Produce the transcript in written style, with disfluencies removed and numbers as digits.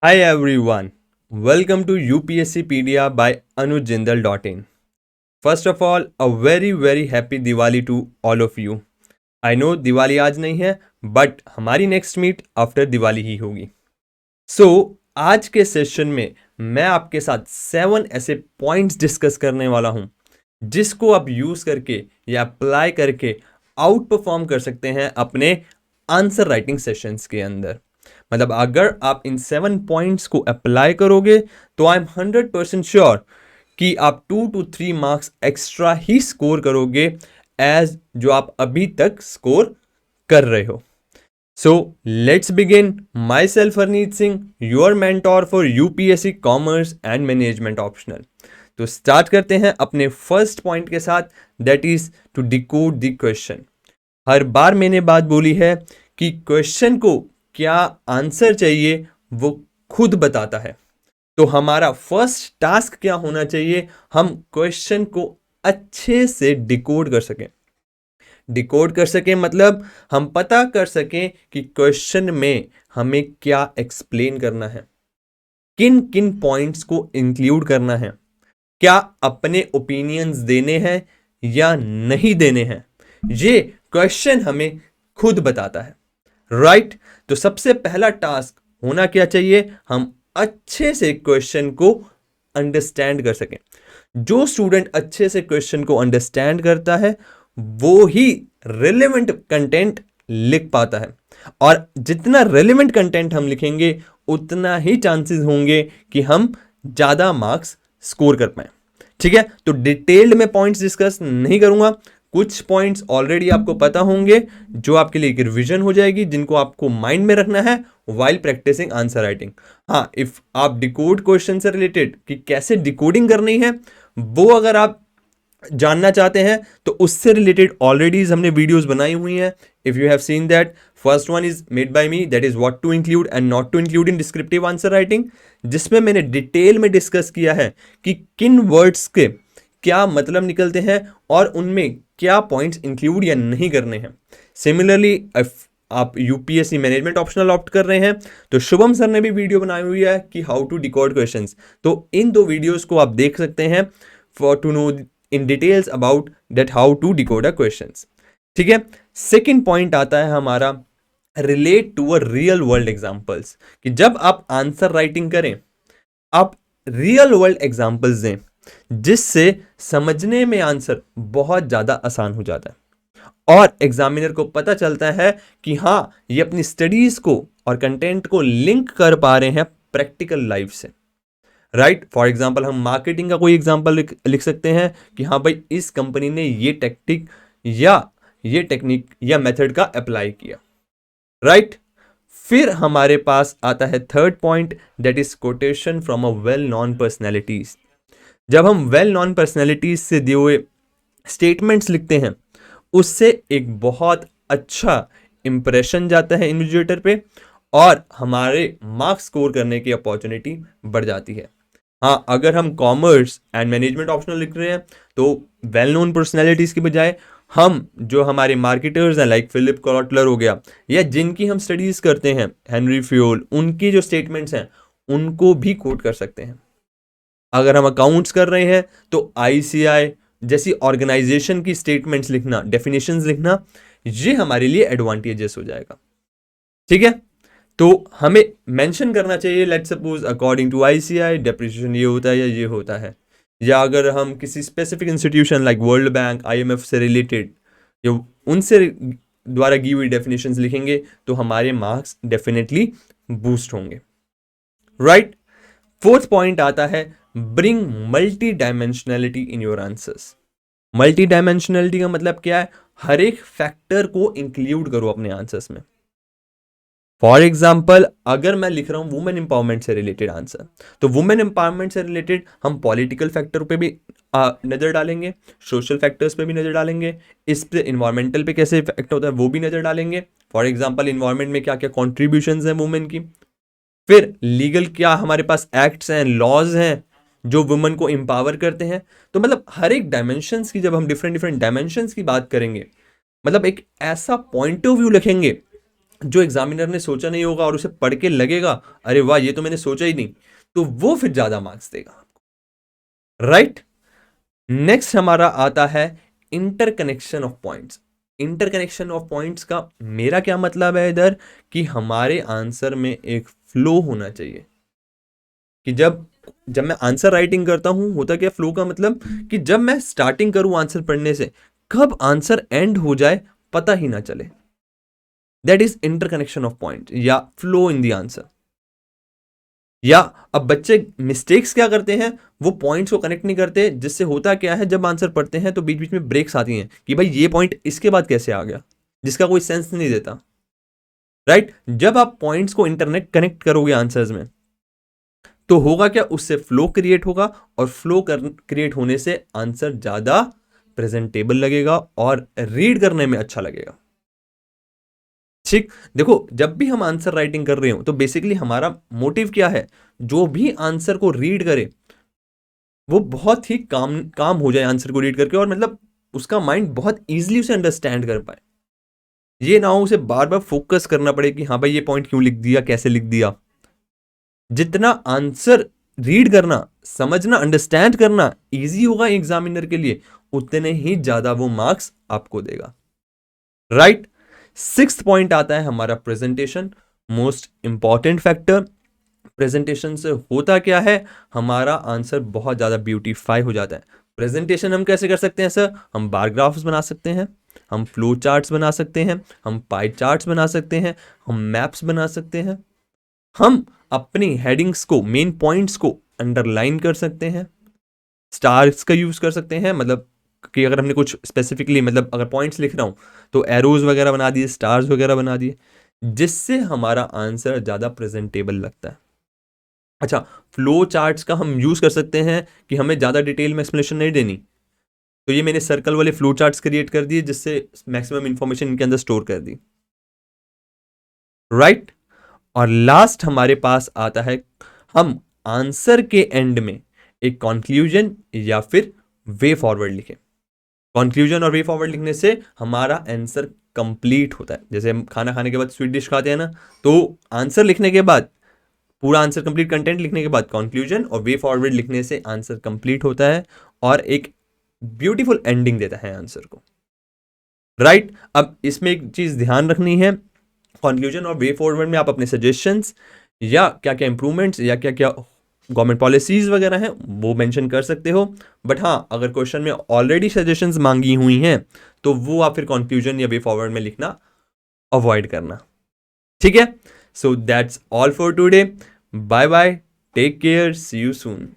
Hi everyone, welcome to UPSCpedia by anujjindal.in. First of all, a very happy Diwali to all of you. I know Diwali आज नहीं है but हमारी next meet after Diwali ही होगी. सो आज के session में मैं आपके साथ 7 ऐसे पॉइंट्स डिस्कस करने वाला हूं जिसको आप यूज करके या अप्लाई करके आउट परफॉर्म कर सकते हैं अपने आंसर राइटिंग सेशंस के अंदर. मतलब अगर आप इन 7 पॉइंट्स को अप्लाई करोगे तो आई एम 100% श्योर कि आप 2 to 3 marks extra he score करोगे एज जो आप अभी तक स्कोर कर रहे हो. So let's begin. Myself Harneet Singh, your mentor for UPSC Commerce and Management Optional. तो स्टार्ट करते हैं अपने फर्स्ट पॉइंट के साथ, that is to decode the question. हर बार मैंने बात बोली है कि क्वेश्चन को क्या आंसर चाहिए वो खुद बताता है. तो हमारा फर्स्ट टास्क क्या होना चाहिए, हम क्वेश्चन को अच्छे से डिकोड कर सकें. डिकोड कर सकें मतलब हम पता कर सकें कि क्वेश्चन में हमें क्या एक्सप्लेन करना है, किन किन पॉइंट्स को इंक्लूड करना है, क्या अपने ओपिनियंस देने हैं या नहीं देने हैं, ये क्वेश्चन हमें खुद बताता है. राइट. तो सबसे पहला टास्क होना क्या चाहिए, हम अच्छे से क्वेश्चन को अंडरस्टैंड कर सकें. जो स्टूडेंट अच्छे से क्वेश्चन को अंडरस्टैंड करता है वो ही रिलेवेंट कंटेंट लिख पाता है, और जितना रिलेवेंट कंटेंट हम लिखेंगे उतना ही चांसेस होंगे कि हम ज्यादा मार्क्स स्कोर कर पाए. ठीक है. तो डिटेल्ड में पॉइंट्स डिस्कस नहीं करूंगा, कुछ पॉइंट्स ऑलरेडी आपको पता होंगे जो आपके लिए एक रिविजन हो जाएगी, जिनको आपको माइंड में रखना है वाइल प्रैक्टिसिंग आंसर राइटिंग. हाँ, इफ आप डिकोड क्वेश्चन से रिलेटेड कि कैसे डिकोडिंग करनी है वो अगर आप जानना चाहते हैं तो उससे रिलेटेड ऑलरेडी हमने वीडियोस बनाई हुई हैं. If you have seen that, first one is made by me, that is what to include and not to include in descriptive answer writing, जिसमें मैंने डिटेल में डिस्कस किया है कि किन वर्ड्स के क्या मतलब निकलते हैं और उनमें क्या पॉइंट्स इंक्लूड या नहीं करने हैं. सिमिलरली आप यूपीएससी मैनेजमेंट ऑप्शनल ऑप्ट कर रहे हैं तो शुभम सर ने भी वीडियो बनाई हुई है कि हाउ टू डिकोड क्वेश्चंस. तो इन दो वीडियोस को आप देख सकते हैं for to know in details about that how to decode a questions. ठीक है. सेकंड पॉइंट आता है हमारा relate to a real world examples, कि जब आप आंसर राइटिंग करें आप रियल वर्ल्ड एग्जांपल्स दें जिससे समझने में आंसर बहुत ज्यादा आसान हो जाता है और एग्जामिनर को पता चलता है कि हाँ, ये अपनी स्टडीज को और कंटेंट को लिंक कर पा रहे हैं प्रैक्टिकल लाइफ से. राइट. फॉर एग्जाम्पल हम मार्केटिंग का कोई एग्जाम्पल लिख सकते हैं कि हाँ भाई, इस कंपनी ने ये टेक्टिक या ये टेक्निक या मेथड का अप्लाई किया. राइट. फिर हमारे पास आता है third point, that is quotation from a well non personalities. जब हम वेल नॉन पर्सनैलिटीज से दिए हुए स्टेटमेंट्स लिखते हैं उससे एक बहुत अच्छा इंप्रेशन जाता है इन्विजिलेटर पे और हमारे मार्क्स स्कोर करने की अपॉर्चुनिटी बढ़ जाती है. हाँ, अगर हम कॉमर्स एंड मैनेजमेंट ऑप्शनल लिख रहे हैं तो वेल नोन पर्सनैलिटीज की बजाय हम जो हमारे मार्केटर्स हैं लाइक फिलिप कॉटलर हो गया या जिनकी हम स्टडीज करते हैं हेनरी फ्योल, उनकी जो स्टेटमेंट्स हैं उनको भी कोट कर सकते हैं. अगर हम अकाउंट्स कर रहे हैं तो आईसीआई जैसी ऑर्गेनाइजेशन की स्टेटमेंट्स लिखना, डेफिनेशंस लिखना, ये हमारे लिए एडवांटेजेस हो जाएगा. ठीक है. तो हमें मेंशन करना चाहिए let's suppose according to ICI depreciation ये होता है या ये होता है, या अगर हम किसी specific institution like world bank, IMF से रिलेटेड या उनसे द्वारा गी हुई डेफिनेशंस लिखेंगे तो हमारे मार्क्स डेफिनेटली बूस्ट होंगे. राइट. फोर्थ पॉइंट आता है bring multi dimensionality in your answers. Multi dimensionality का मतलब क्या है, हर एक फैक्टर को इंक्लूड करो अपने आंसर्स में. फॉर एग्जाम्पल अगर मैं लिख रहा हूं वुमेन एम्पावरमेंट से रिलेटेड आंसर, तो वुमेन एम्पावरमेंट से रिलेटेड हम पॉलिटिकल फैक्टर पे भी नजर डालेंगे, सोशल फैक्टर्स पे भी नजर डालेंगे, इस पे इन्वायरमेंटल पे कैसे इफेक्ट होता है वो भी नजर डालेंगे. फॉर एग्जाम्पल इन्वायरमेंट में क्या क्या कॉन्ट्रीब्यूशंस हैं वुमेन की, फिर लीगल क्या हमारे पास एक्ट्स हैं, लॉज हैं जो वुमेन को एम्पावर करते हैं. तो मतलब हर एक डायमेंशंस की जब हम डिफरेंट डिफरेंट डायमेंशंस की बात करेंगे, मतलब एक ऐसा पॉइंट ऑफ व्यू लिखेंगे जो एग्जामिनर ने सोचा नहीं होगा और उसे पढ़ के लगेगा अरे वाह ये तो मैंने सोचा ही नहीं, तो वो फिर ज्यादा मार्क्स देगा आपको, राइट। नेक्स्ट हमारा आता है interconnection of points. Interconnection of points का मेरा क्या मतलब है इधर, कि हमारे आंसर में एक फ्लो होना चाहिए। कि जब जब मैं आंसर राइटिंग करता हूं, होता क्या फ्लो का मतलब, कि जब मैं स्टार्टिंग करूं आंसर पढ़ने से, कब आंसर एंड हो जाए पता ही ना चले। That is interconnection of point या फ्लो इन द आंसर। या अब बच्चे मिस्टेक्स क्या करते हैं, वो पॉइंट्स को कनेक्ट नहीं करते, जिससे होता क्या है जब आंसर पढ़ते हैं तो बीच बीच में ब्रेक्स आती हैं कि भाई ये पॉइंट इसके बाद कैसे आ गया, जिसका कोई सेंस नहीं देता, राइट। जब आप पॉइंट्स को इंटरनेट कनेक्ट करोगे आंसर्स में, तो होगा क्या, उससे फ्लो क्रिएट होगा, और फ्लो क्रिएट होने से आंसर ज्यादा प्रेजेंटेबल लगेगा और रीड करने में अच्छा लगेगा। ठीक, देखो जब भी हम आंसर राइटिंग कर रहे हो तो बेसिकली हमारा मोटिव क्या है, जो भी आंसर को रीड करे वो बहुत ही काम काम हो जाए आंसर को रीड करके, और मतलब उसका माइंड बहुत इजीली उसे अंडरस्टैंड कर पाए। ये ना हो उसे बार बार फोकस करना पड़े कि हाँ भाई ये पॉइंट क्यों लिख दिया, कैसे लिख दिया। जितना आंसर रीड करना, समझना, अंडरस्टैंड करना इजी होगा एग्जामिनर के लिए, उतने ही ज्यादा वो मार्क्स आपको देगा, राइट। सिक्स्थ पॉइंट आता है हमारा presentation, most important factor. Presentation से होता क्या है, हमारा आंसर बहुत ज्यादा ब्यूटीफाई हो जाता है। प्रेजेंटेशन हम कैसे कर सकते हैं सर, हम बार ग्राफ्स बना सकते हैं, हम फ्लो चार्ट्स बना सकते हैं, हम पाई चार्ट्स बना सकते हैं, हम मैप्स बना सकते हैं, हम अपनी हेडिंग्स को, मेन पॉइंट्स को अंडरलाइन कर सकते हैं, स्टार्स का यूज कर सकते हैं, मतलब कि अगर हमने कुछ स्पेसिफिकली, मतलब अगर पॉइंट्स लिख रहा हूं तो एरोज वगैरह बना दिए, स्टार्स वगैरह बना दिए, जिससे हमारा आंसर ज्यादा प्रेजेंटेबल लगता है। अच्छा, फ्लो चार्ट्स का हम यूज कर सकते हैं कि हमें ज्यादा डिटेल में एक्सप्लेनेशन नहीं देनी, तो ये मैंने सर्कल वाले फ्लो चार्ट्स क्रिएट कर दिए, जिससे मैक्सिमम इंफॉर्मेशन इनके अंदर स्टोर कर दी, राइट। और लास्ट हमारे पास आता है, हम आंसर के एंड में एक कंक्लूजन या फिर वे फॉरवर्ड लिखें। कंक्लूजन और वे फॉरवर्ड लिखने से हमारा आंसर कंप्लीट होता है। जैसे हम खाना खाने के बाद स्वीट डिश खाते हैं ना, तो आंसर लिखने के बाद, पूरा आंसर कंप्लीट कंटेंट लिखने के बाद कंक्लूजन और वे फॉरवर्ड लिखने से आंसर कंप्लीट होता है और एक ब्यूटीफुल एंडिंग देता है आंसर को, राइट। अब इसमें एक चीज ध्यान रखनी है, कंक्लूजन और वे फॉरवर्ड में आप अपने सजेशंस या क्या क्या इंप्रूवमेंट्स या क्या क्या गवर्नमेंट पॉलिसीज वगैरह हैं वो मेंशन कर सकते हो। बट हाँ, अगर क्वेश्चन में ऑलरेडी सजेशंस मांगी हुई हैं तो वो आप फिर कंक्लूजन या वे फॉरवर्ड में लिखना अवॉइड करना, ठीक है। So that's all for today, bye bye, take care, see you soon.